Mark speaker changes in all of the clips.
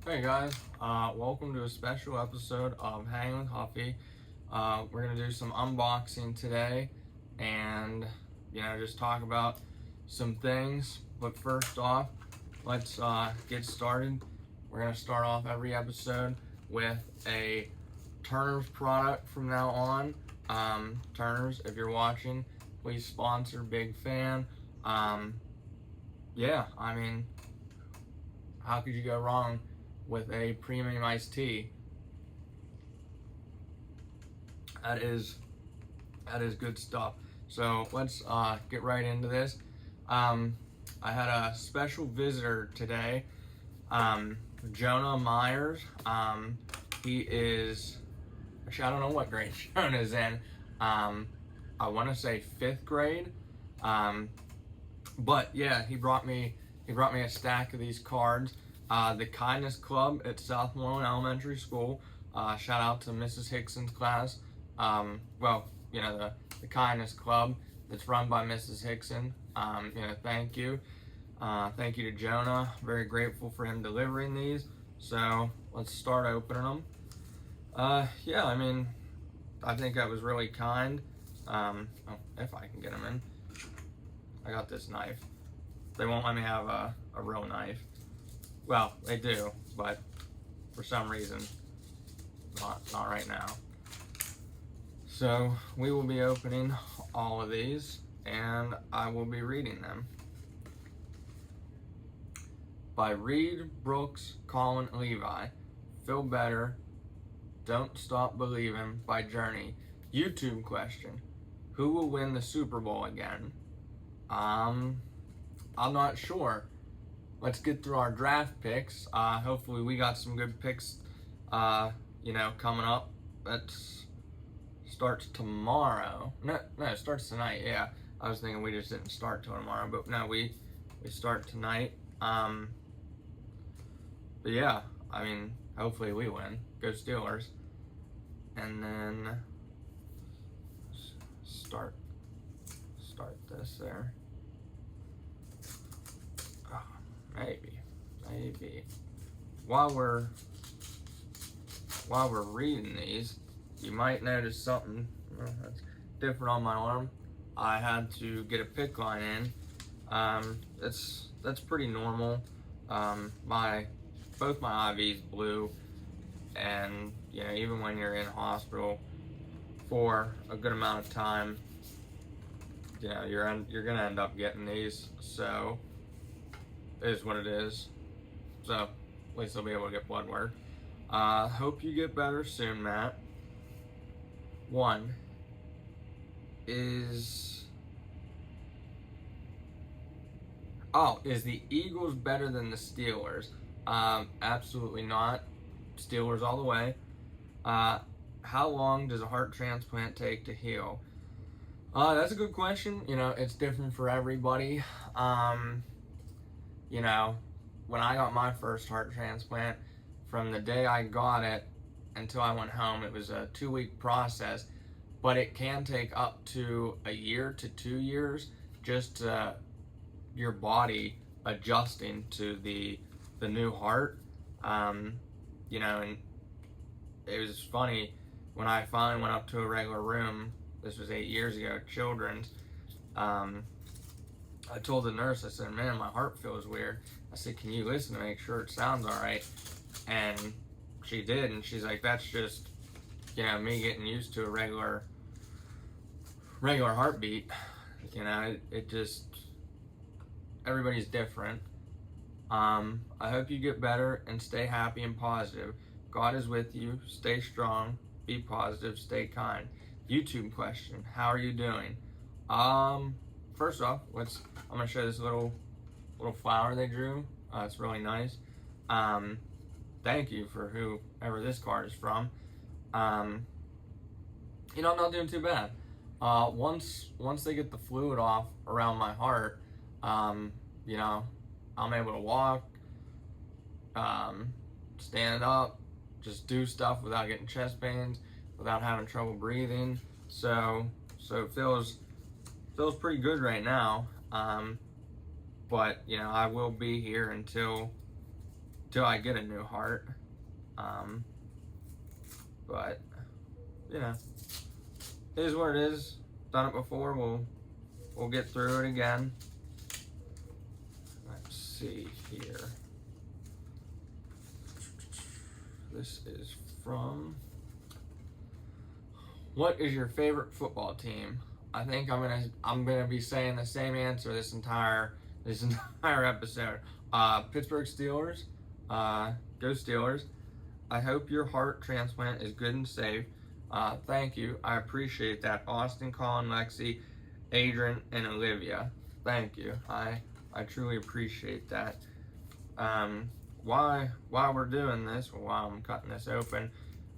Speaker 1: Hey guys, welcome to a special episode of Hangin with Huffy. We're gonna do some unboxing today and just talk about some things. But first off, let's get started. We're gonna start off every episode with a Turner's product from now on. Turner's, if you're watching, please sponsor, big fan. Yeah, I mean, how could you go wrong with a premium iced tea? That is good stuff. So let's get right into this. I had a special visitor today, Jonah Myers. He is, actually I don't know what grade Jonah's in. I want to say 5th grade. But yeah, he brought me a stack of these cards. The Kindness Club at South Malone Elementary School. Shout out to Mrs. Hickson's class. The Kindness Club that's run by Mrs. Hickson. Thank you. Thank you to Jonah. Very grateful for him delivering these. So let's start opening them. Yeah, I mean, I think that was really kind. If I can get them in. I got this knife. They won't let me have a real knife. Well, they do, but for some reason, not right now. So we will be opening all of these, and I will be reading them. By Reed, Brooks, Colin, Levi. Feel Better, Don't Stop Believing by Journey. YouTube question: who will win the Super Bowl again? I'm not sure. Let's get through our draft picks. Hopefully we got some good picks, coming up. That starts tomorrow. No, it starts tonight. Yeah, I was thinking we just didn't start till tomorrow, but no, we start tonight. But yeah, I mean, hopefully we win. Go Steelers. And then start this there. Maybe. While we're reading these, you might notice something that's different on my arm. I had to get a PICC line in. That's pretty normal. Both my IVs blew, and even when you're in hospital for a good amount of time, you're gonna end up getting these. So it is what it is. So at least I'll be able to get blood work. Hope you get better soon, Matt. Is the Eagles better than the Steelers? Absolutely not. Steelers all the way. How long does a heart transplant take to heal? That's a good question. It's different for everybody. When I got my first heart transplant, from the day I got it until I went home, it was a 2-week process, but it can take up to a year to 2 years just your body adjusting to the new heart. And it was funny when I finally went up to a regular room. This was 8 years ago, children's. I told the nurse, I said, man, my heart feels weird. I said, can you listen to make sure it sounds all right? And she did, and she's like, that's just, me getting used to a regular heartbeat. It just, everybody's different. I hope you get better and stay happy and positive. God is with you. Stay strong. Be positive. Stay kind. YouTube question: how are you doing? First off, I'm gonna show this little flower they drew. It's really nice. Thank you for whoever this card is from. I'm not doing too bad. Once they get the fluid off around my heart, I'm able to walk, stand up, just do stuff without getting chest pains, without having trouble breathing. So it feels pretty good right now. But I will be here until till I get a new heart. But you know, it is what it is. Done it before. We'll get through it again. Let's see here. This is from, what is your favorite football team? I think I'm gonna be saying the same answer this entire episode. Pittsburgh Steelers. Go Steelers. I hope your heart transplant is good and safe. Thank you. I appreciate that. Austin, Colin, Lexi, Adrian, and Olivia. Thank you. I truly appreciate that. While we're doing this, while I'm cutting this open,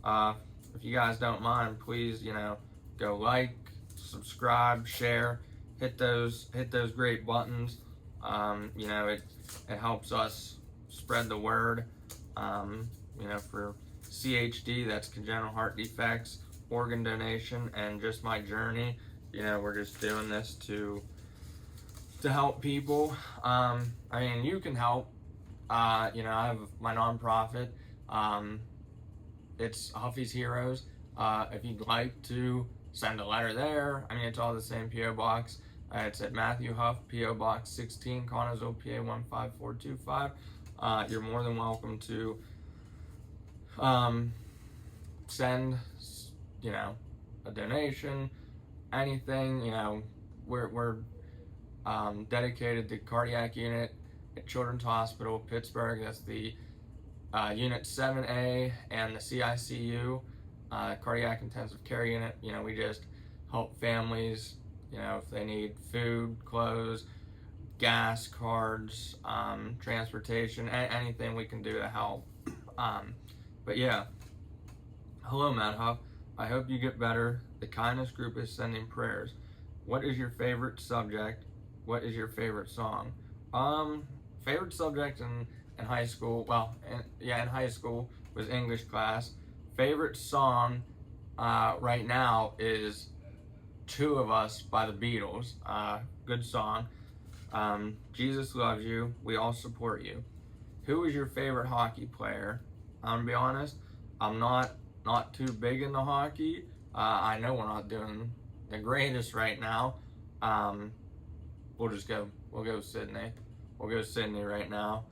Speaker 1: if you guys don't mind, please, go like, subscribe, share, hit those great buttons. It helps us spread the word. For CHD, that's congenital heart defects, organ donation, and just my journey. We're just doing this to help people. You can help. I have my nonprofit. It's Huffy's Heroes. If you'd like to send a letter there, it's all the same P.O. Box. It's at Matthew Huff, P.O. Box 16, Connellsville PA 15425. You're more than welcome to send, a donation, anything. We're dedicated to cardiac unit at Children's Hospital, Pittsburgh. That's the Unit 7A and the CICU, Cardiac Intensive Care Unit. We just help families, if they need food, clothes, gas cards, transportation, anything we can do to help. But yeah, hello, Matt Huff. I hope you get better. The kindness group is sending prayers. What is your favorite subject? What is your favorite song? Favorite subject in high school, in high school was English class. Favorite song right now is Two of Us by the Beatles. Good song. Jesus loves you. We all support you. Who is your favorite hockey player? I'm gonna be honest, I'm not too big into hockey. I know we're not doing the greatest right now. We'll go Sydney. We'll go Sydney right now.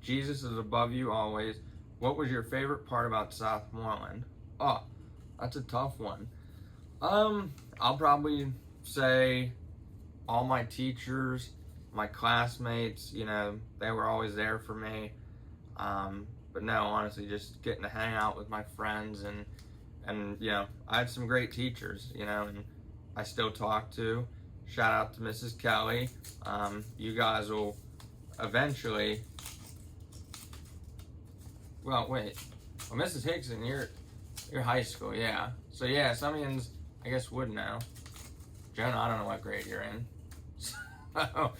Speaker 1: Jesus is above you always. What was your favorite part about Southmoreland? Oh, that's a tough one. I'll probably say all my teachers, my classmates, they were always there for me. But no, honestly, just getting to hang out with my friends and I had some great teachers, and I still talk to. Shout out to Mrs. Kelly. You guys will eventually. Well, wait. Well, Mrs. Hickson, you're high school, yeah. So yeah, Summians, I guess, would know. Jonah, I don't know what grade you're in. So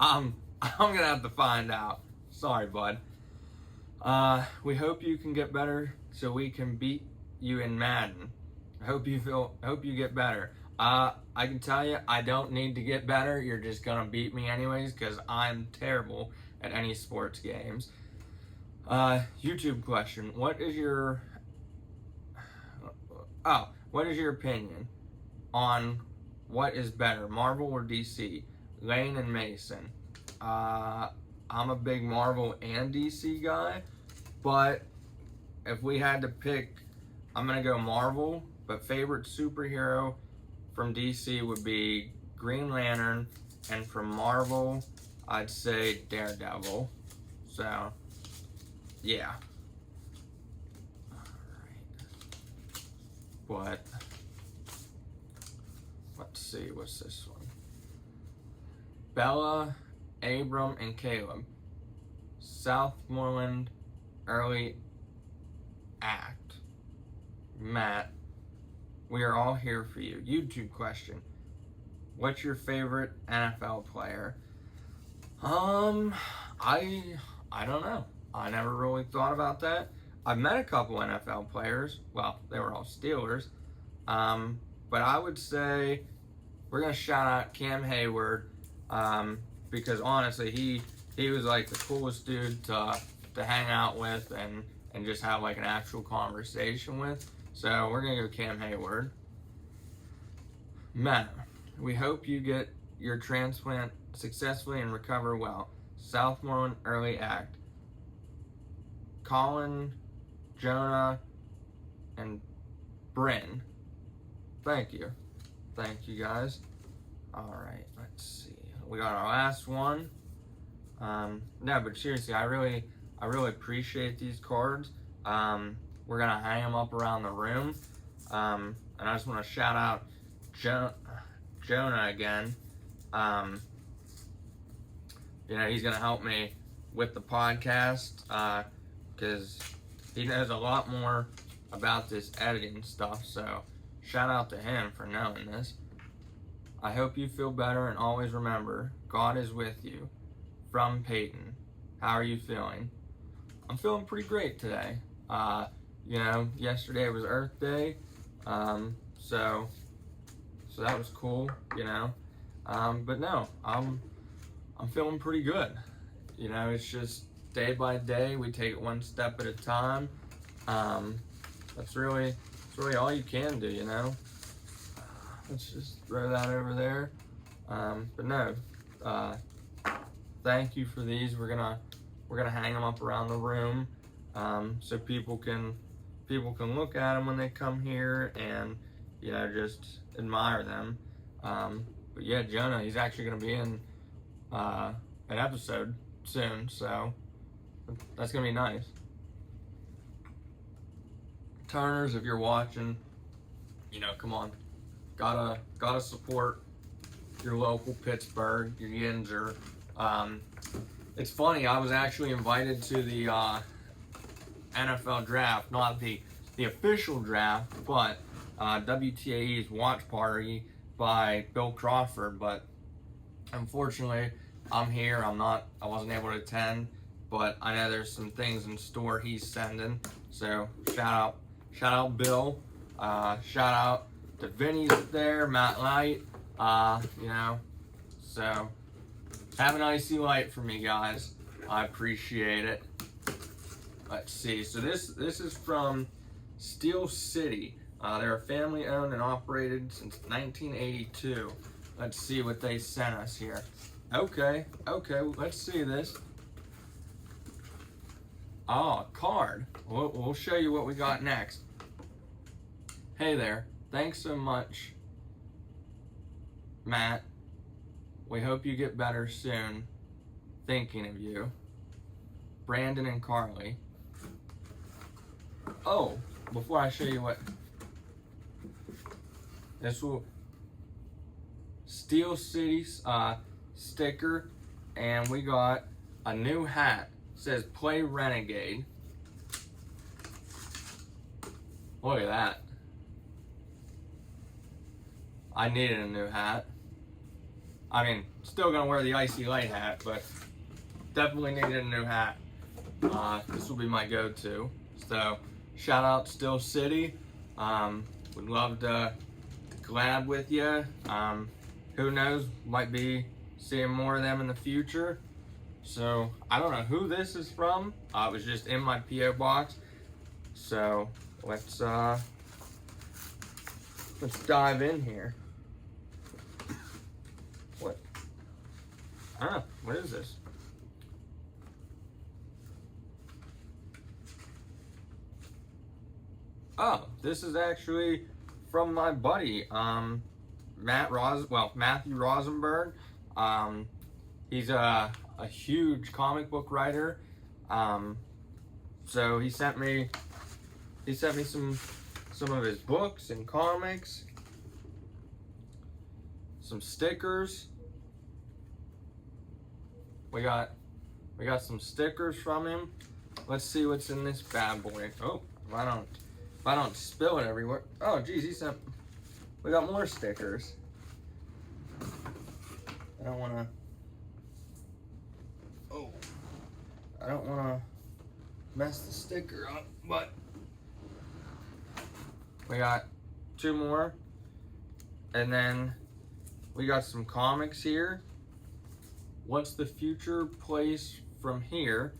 Speaker 1: I'm gonna have to find out. Sorry, bud. We hope you can get better so we can beat you in Madden. Hope you get better. I can tell you, I don't need to get better. You're just gonna beat me anyways, because I'm terrible at any sports games. YouTube question. What is your opinion on what is better, Marvel or DC? Lane and Mason. I'm a big Marvel and DC guy, but if we had to pick, I'm gonna go Marvel, but favorite superhero from DC would be Green Lantern, and from Marvel, I'd say Daredevil. So, yeah. Alright. But, let's see, what's this one? Bella, Abram, and Caleb. Southmoreland Early Act. Matt, we are all here for you. YouTube question. What's your favorite NFL player? I don't know. I never really thought about that. I've met a couple NFL players. Well, they were all Steelers. But I would say we're going to shout out Cam Hayward, because honestly, he was like the coolest dude to hang out with and just have like an actual conversation with. So we're gonna go Cam Hayward. Matt, we hope you get your transplant successfully and recover well. Southmoreland Early Act. Colin, Jonah, and Bryn. Thank you. Thank you guys. Alright, let's see. We got our last one. No, but seriously, I really appreciate these cards. We're gonna hang them up around the room. And I just want to shout out Jonah again. You know, he's gonna help me with the podcast because he knows a lot more about this editing stuff. So shout out to him for knowing this. I hope you feel better and always remember, God is with you. From Peyton. How are you feeling? I'm feeling pretty great today. You know, yesterday was Earth Day, so that was cool, you know. But no, I'm feeling pretty good. You know, it's just day by day. We take it one step at a time. That's really all you can do, you know. Let's just throw that over there. But no, thank you for these. We're gonna hang them up around the room, so people can look at them when they come here and, you know, just admire them. But yeah, Jonah, he's actually gonna be in an episode soon, so that's gonna be nice. Turners, if you're watching, you know, come on, gotta support your local Pittsburgh, your Yinzer. It's funny, I was actually invited to the NFL draft, not the official draft, but WTAE's watch party by Bill Crawford. But unfortunately, I'm here. I wasn't able to attend, but I know there's some things in store he's sending. So shout out Bill. Shout out to Vinny's there, Matt Light. You know, so have an icy light for me, guys. I appreciate it. Let's see. So this is from Steel City. They're a family owned and operated since 1982. Let's see what they sent us here. Okay, let's see this. Oh, a card. We'll show you what we got next. Hey there. Thanks so much, Matt. We hope you get better soon. Thinking of you. Brandon and Carly. Oh, before I show you what this will, Steel City sticker, and we got a new hat. It says Play Renegade. Look at that. I needed a new hat. I mean, still gonna wear the icy light hat, but definitely needed a new hat. This will be my go-to. So, shout out Steel City. Would love to collab with you. Who knows, might be seeing more of them in the future. So, I don't know who this is from. It was just in my P.O. box. So, let's dive in here. What? What is this? Oh, this is actually from my buddy, Matthew Rosenberg. He's a huge comic book writer. So he sent me some of his books and comics, some stickers. We got some stickers from him. Let's see what's in this bad boy. Oh, if I don't spill it everywhere. Oh, geez, we got more stickers. I don't want to mess the sticker up, but we got two more. And then we got some comics here. what's the future place from here?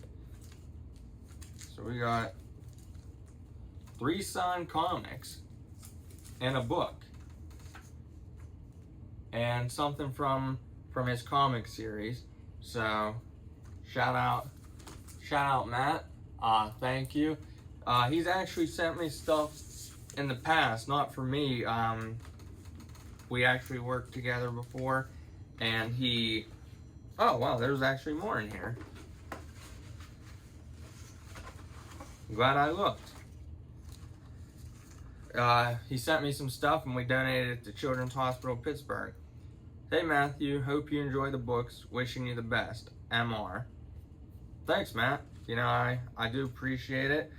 Speaker 1: So we got 3 signed comics and a book and something from his comic series. So shout out Matt. Thank you. He's actually sent me stuff in the past, not for me. We actually worked together before, and he, oh wow, there's actually more in here. I'm glad I looked. He sent me some stuff and we donated it to Children's Hospital Pittsburgh. Hey Matthew, hope you enjoy the books. Wishing you the best. MR. Thanks, Matt. You know, I do appreciate it.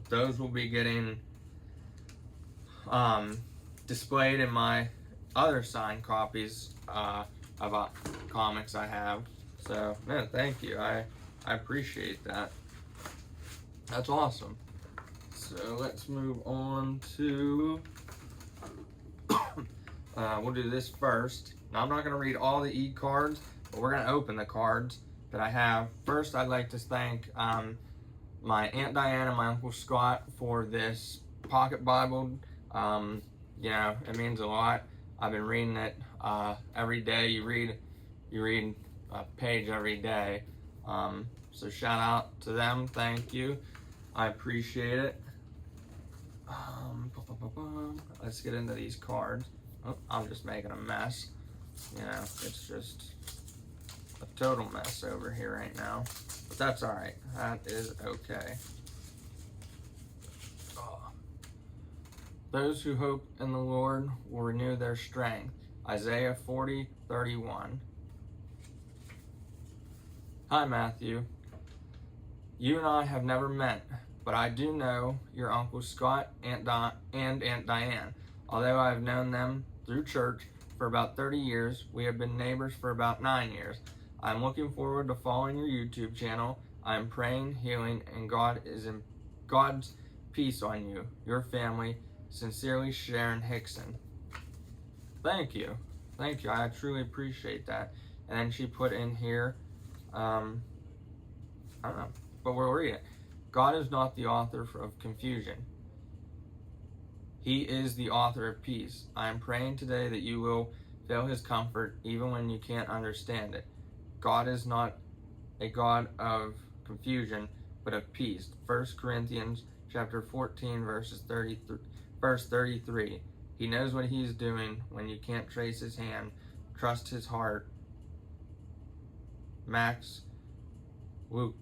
Speaker 1: Those will be getting displayed in my other signed copies of comics I have. So, man, thank you. I appreciate that. That's awesome. So let's move on to, we'll do this first. Now I'm not going to read all the e-cards, but we're going to open the cards that I have. First, I'd like to thank my Aunt Diane and my Uncle Scott for this pocket Bible. You know, it means a lot. I've been reading it every day. You read a page every day. So shout out to them. Thank you. I appreciate it. Let's get into these cards. Oh, I'm just making a mess. You know, it's just a total mess over here right now. But that's alright. That is okay. Those who hope in the Lord will renew their strength. Isaiah 40:31. Hi, Matthew. You and I have never met, but I do know your Uncle Scott and Aunt Diane. Although I have known them through church for about 30 years, we have been neighbors for about 9 years. I'm looking forward to following your YouTube channel. I'm praying, healing, and God's peace on you, your family. Sincerely, Sharon Hickson. Thank you. Thank you. I truly appreciate that. And then she put in here, I don't know, but we'll read it. God is not the author of confusion. He is the author of peace. I am praying today that you will feel his comfort even when you can't understand it. God is not a God of confusion, but of peace. 1 Corinthians chapter 14, verse 33. He knows what he is doing when you can't trace his hand. Trust his heart. Max Luke.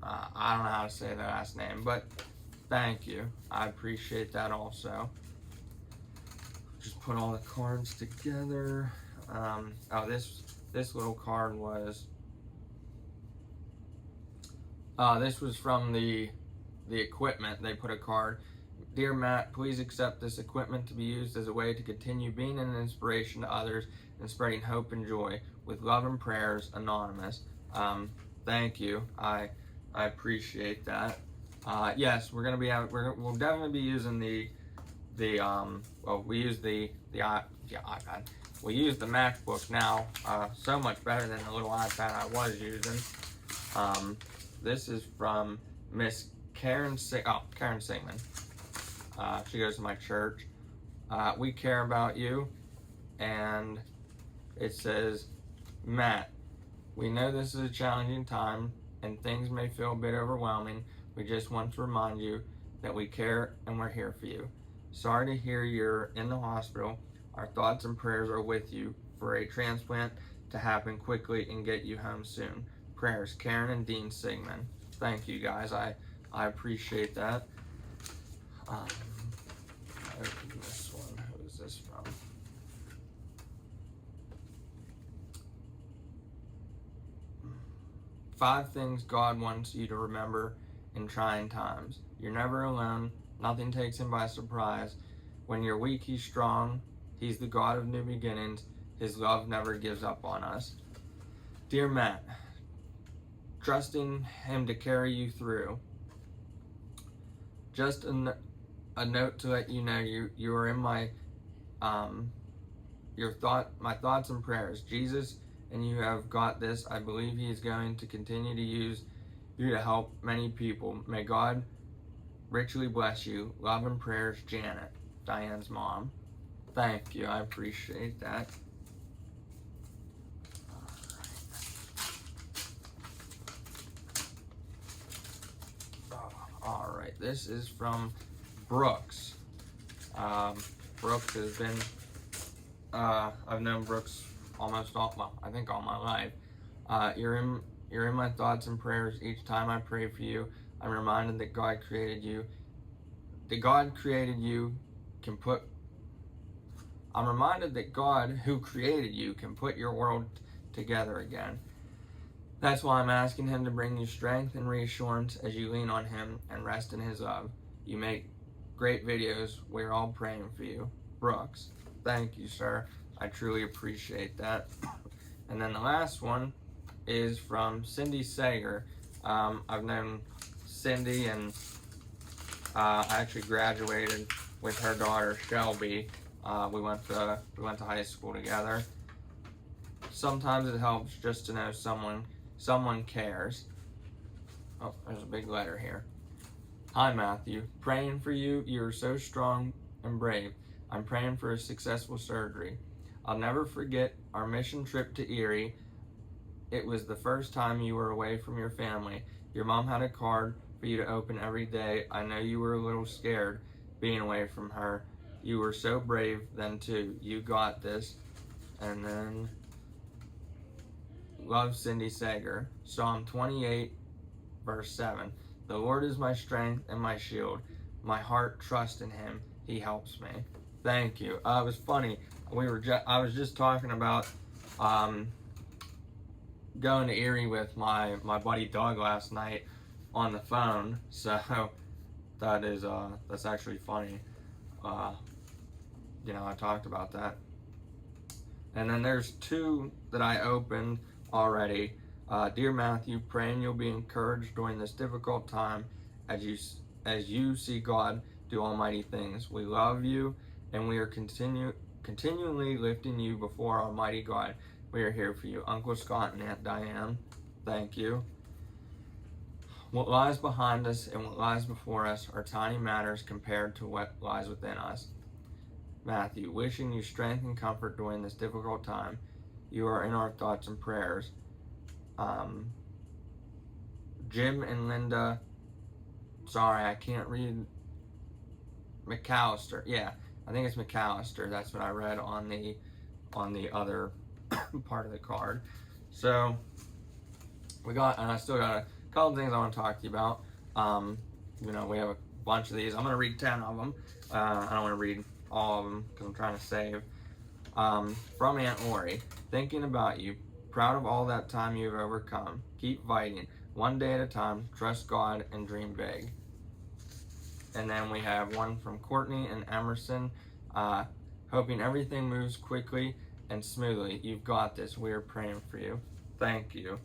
Speaker 1: I don't know how to say the last name, but thank you. I appreciate that also. Just put all the cards together. Oh, this little card was. This was from the equipment. They put a card. Dear Matt, please accept this equipment to be used as a way to continue being an inspiration to others and spreading hope and joy. With love and prayers, Anonymous. Thank you. I appreciate that. Yes, we'll definitely be using we use the iPad. We use the MacBook now, so much better than the little iPad I was using. This is from Miss Karen Sigmund. She goes to my church. We care about you, and it says, Matt, we know this is a challenging time and things may feel a bit overwhelming. We just want to remind you that we care and we're here for you. Sorry to hear you're in the hospital. Our thoughts and prayers are with you for a transplant to happen quickly and get you home soon. Prayers, Karen and Dean Sigmund. Thank you guys. I appreciate that. Open this one. Who is this from? Five things God wants you to remember in trying times. You're never alone. Nothing takes him by surprise. When you're weak, he's strong. He's the God of new beginnings. His love never gives up on us. Dear Matt, trusting him to carry you through. Just a note to let you know you are in my thoughts and prayers. Jesus and you have got this. I believe he is going to continue to use you to help many people. May God richly bless you. Love and prayers, Janet, Diane's mom. Thank you. I appreciate that. All right. This is from Brooks. Brooks has been, I've known Brooks almost I think all my life. You're in my thoughts and prayers each time I pray for you. I'm reminded that God created you. I'm reminded that God, who created you, can put your world together again. That's why I'm asking him to bring you strength and reassurance as you lean on him and rest in his love. You make great videos. We're all praying for you. Brooks. Thank you, sir. I truly appreciate that. And then the last one is from Cindy Sager. I've known Cindy, and I actually graduated with her daughter Shelby. We went to high school together. Sometimes it helps just to know someone cares. Oh, there's a big letter here. Hi, Matthew. Praying for you. You're so strong and brave. I'm praying for a successful surgery. I'll never forget our mission trip to Erie. It was the first time you were away from your family. Your mom had a card for you to open every day. I know you were a little scared being away from her. You were so brave then too. You got this. And then, love, Cindy Sager. Psalm 28, verse 7. The Lord is my strength and my shield. My heart trusts in him. He helps me. Thank you. It was funny. I was just talking about going to Erie with my buddy Doug last night on the phone. So that's actually funny. I talked about that. And then there's two that I opened already. Dear Matthew, praying you'll be encouraged during this difficult time as you see God do almighty things. We love you, and we are continually lifting you before Almighty God. We are here for you. Uncle Scott and Aunt Diane, thank you. What lies behind us and what lies before us are tiny matters compared to what lies within us. Matthew, wishing you strength and comfort during this difficult time. You are in our thoughts and prayers. Jim and Linda, sorry, I can't read. McAllister, yeah, I think it's McAllister. That's what I read on the other part of the card. So and I still got a couple things I want to talk to you about. We have a bunch of these. I'm going to read 10 of them. I don't want to read all of them because I'm trying to save. From Aunt Lori, thinking about you, proud of all that time you've overcome. Keep fighting, one day at a time. Trust God and dream big. And then we have one from Courtney and Emerson, hoping everything moves quickly and smoothly. You've got this. We are praying for you. Thank you.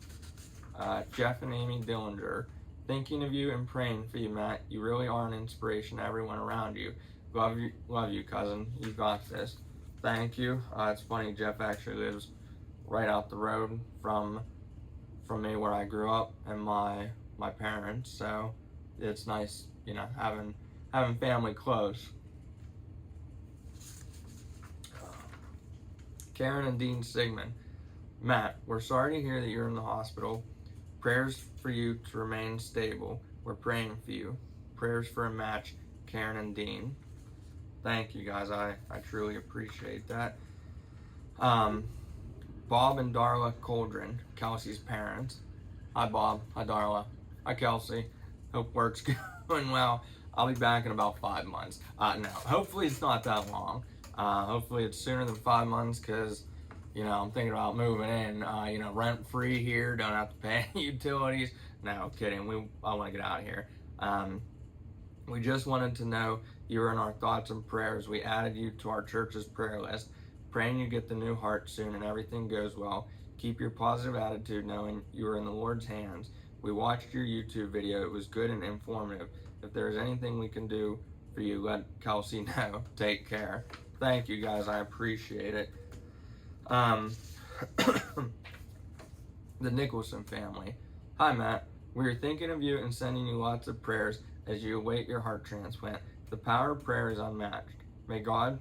Speaker 1: Jeff and Amy Dillinger, thinking of you and praying for you, Matt. You really are an inspiration to everyone around you. Love you, cousin. You got this. Thank you. It's funny, Jeff actually lives right out the road from me where I grew up and my parents, so it's nice, having family close. Karen and Dean Sigmund. Matt, we're sorry to hear that you're in the hospital. Prayers for you to remain stable. We're praying for you. Prayers for a match, Karen and Dean. Thank you, guys. I truly appreciate that. Bob and Darla Coldren, Kelsey's parents. Hi, Bob. Hi, Darla. Hi, Kelsey. Hope work's going well. I'll be back in about 5 months. No, hopefully it's not that long. Hopefully it's sooner than 5 months because, I'm thinking about moving in, rent-free here, don't have to pay any utilities. No, kidding. I want to get out of here. We just wanted to know you were in our thoughts and prayers. We added you to our church's prayer list. Praying you get the new heart soon and everything goes well. Keep your positive attitude knowing you are in the Lord's hands. We watched your YouTube video. It was good and informative. If there is anything we can do for you, let Kelsey know. Take care. Thank you, guys. I appreciate it. The Nicholson family. Hi, Matt. We are thinking of you and sending you lots of prayers as you await your heart transplant. The power of prayer is unmatched. May God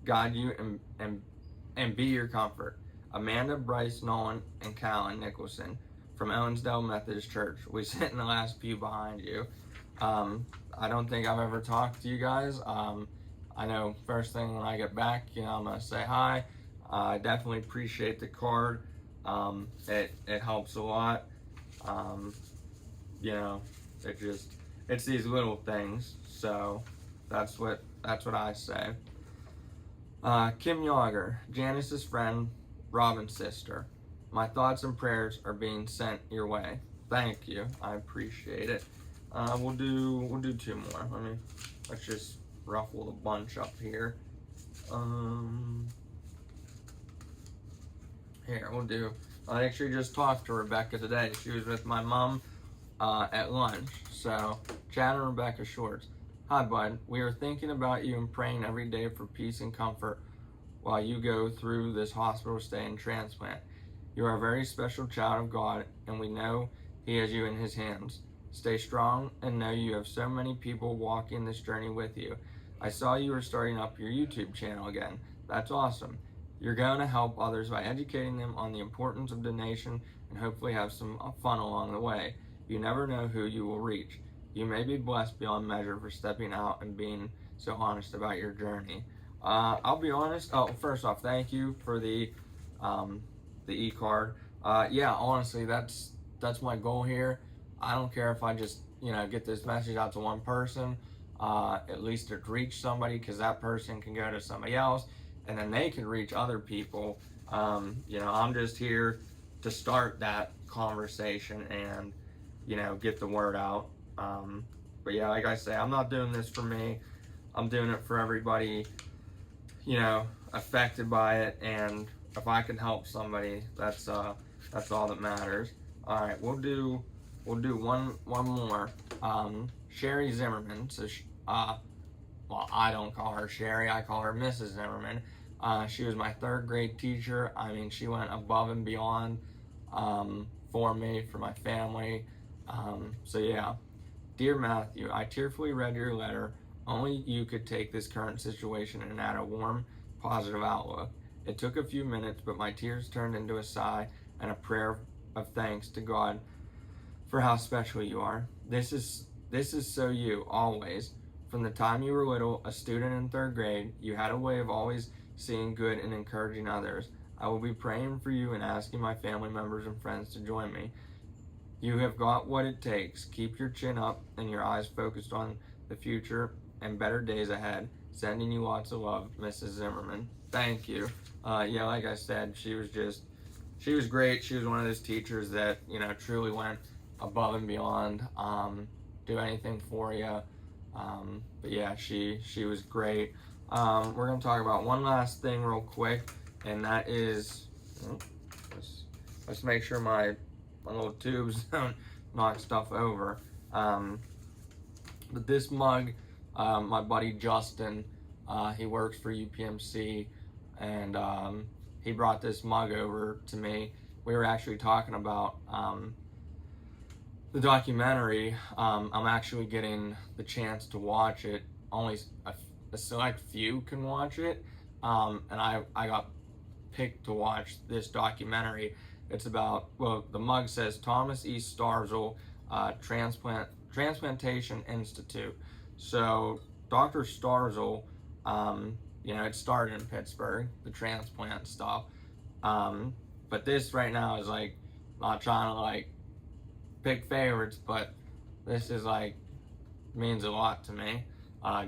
Speaker 1: guide you and be your comfort. Amanda, Bryce, Nolan, and Callan Nicholson from Owensdale Methodist Church. We sit in the last pew behind you. I don't think I've ever talked to you guys. I know first thing when I get back, I'm going to say hi. I definitely appreciate the card. It helps a lot. It's these little things. So that's what I say. Kim Yager, Janice's friend, Robin's sister. My thoughts and prayers are being sent your way. Thank you. I appreciate it. We'll do two more. Let's just ruffle the bunch up here. Here, I actually just talked to Rebecca today. She was with my mom at lunch. So, Chad and Rebecca Shorts. Hi, bud. We are thinking about you and praying every day for peace and comfort while you go through this hospital stay and transplant. You are a very special child of God, and we know He has you in His hands. Stay strong and know you have so many people walking this journey with you. I saw you were starting up your YouTube channel again. That's awesome. You're going to help others by educating them on the importance of donation and hopefully have some fun along the way. You never know who you will reach. You may be blessed beyond measure for stepping out and being so honest about your journey. I'll be honest. Oh, first off, thank you for the e-card. Yeah, honestly, that's my goal here. I don't care if I just get this message out to one person. At least it reach somebody, because that person can go to somebody else, and then they can reach other people. I'm just here to start that conversation and get the word out. But yeah, like I say, I'm not doing this for me. I'm doing it for everybody affected by it, and if I can help somebody, that's all that matters. All right, we'll do one more. Sherry Zimmerman. So, well, I don't call her Sherry. I call her Mrs. Zimmerman. She was my third grade teacher. She went above and beyond for me, for my family. So yeah. Dear Matthew, I tearfully read your letter. Only you could take this current situation and add a warm, positive outlook. It took a few minutes, but my tears turned into a sigh and a prayer of thanks to God for how special you are. This is so you, always. From the time you were little, a student in third grade, you had a way of always seeing good and encouraging others. I will be praying for you and asking my family members and friends to join me. You have got what it takes. Keep your chin up and your eyes focused on the future and better days ahead. Sending you lots of love, Mrs. Zimmerman. Thank you. Yeah, like I said, she was great. She was one of those teachers that, truly went above and beyond, do anything for you. But yeah, she was great. We're going to talk about one last thing real quick, and that is, let's make sure my little tubes don't knock stuff over. But this mug, my buddy Justin, he works for UPMC, and he brought this mug over to me. We were actually talking about the documentary. I'm actually getting the chance to watch it. Only a select few can watch it, and I got picked to watch this documentary. It's about, the mug says Thomas E. Starzl Transplantation Institute. So Dr. Starzl, it started in Pittsburgh, the transplant stuff. But this right now is not trying to pick favorites, but this is means a lot to me,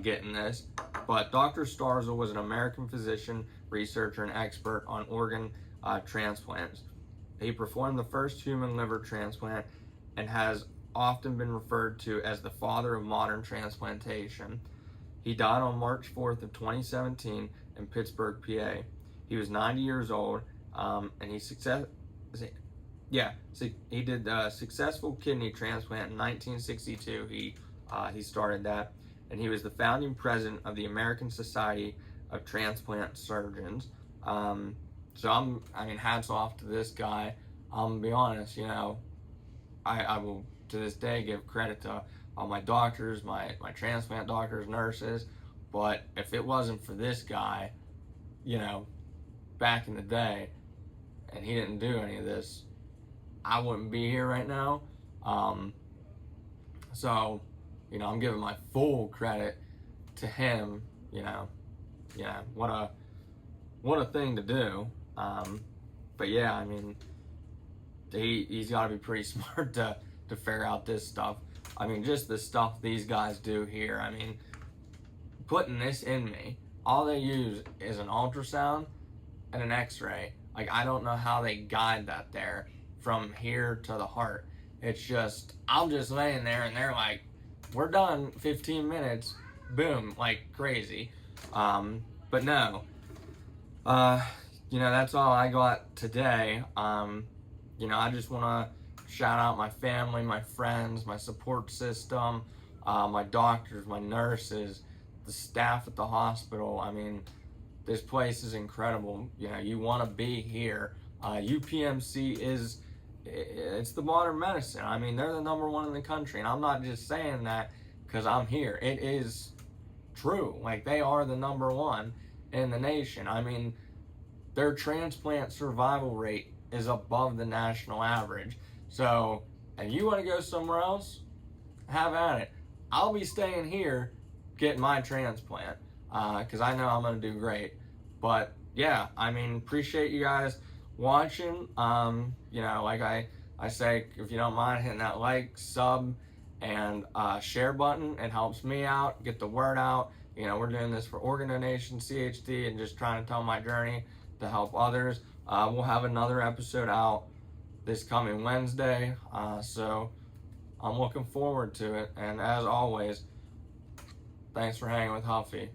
Speaker 1: getting this. But Dr. Starzl was an American physician, researcher, and expert on organ transplants. He performed the first human liver transplant and has often been referred to as the father of modern transplantation. He died on March 4th of 2017 in Pittsburgh, PA. He was 90 years old, and he did a successful kidney transplant in 1962. He started that, and he was the founding president of the American Society of Transplant Surgeons. So hats off to this guy. I'm gonna be honest, you know, I will to this day give credit to all my doctors, my transplant doctors, nurses, but if it wasn't for this guy, you know, back in the day, and he didn't do any of this, I wouldn't be here right now. So, you know, I'm giving my full credit to him. You know, yeah, what a thing to do. But yeah, I mean, he's got to be pretty smart to figure out this stuff. I mean, just the stuff these guys do here. I mean, putting this in me, all they use is an ultrasound and an x-ray. Like, I don't know how they guide that there from here to the heart. It's just, I'm just laying there and they're like, we're done, 15 minutes, boom, like crazy. But no, you know, that's all I got today. You know, I just want to shout out my family, my friends, my support system, my doctors, my nurses, the staff at the hospital. I mean, this place is incredible. You know, you want to be here. UPMC it's the modern medicine. I mean, they're the #1 in the country, and I'm not just saying that because I'm here. It is true. Like, they are the #1 in the nation. I mean, their transplant survival rate is above the national average. So, if you want to go somewhere else, have at it. I'll be staying here getting my transplant because I know I'm going to do great. But yeah, I mean, appreciate you guys watching. You know, like I say, if you don't mind hitting that like, sub, and share button, it helps me out, get the word out. You know, we're doing this for organ donation, CHD, and just trying to tell my journey to help others. We'll have another episode out this coming Wednesday, so I'm looking forward to it. And as always, thanks for hanging with Huffy.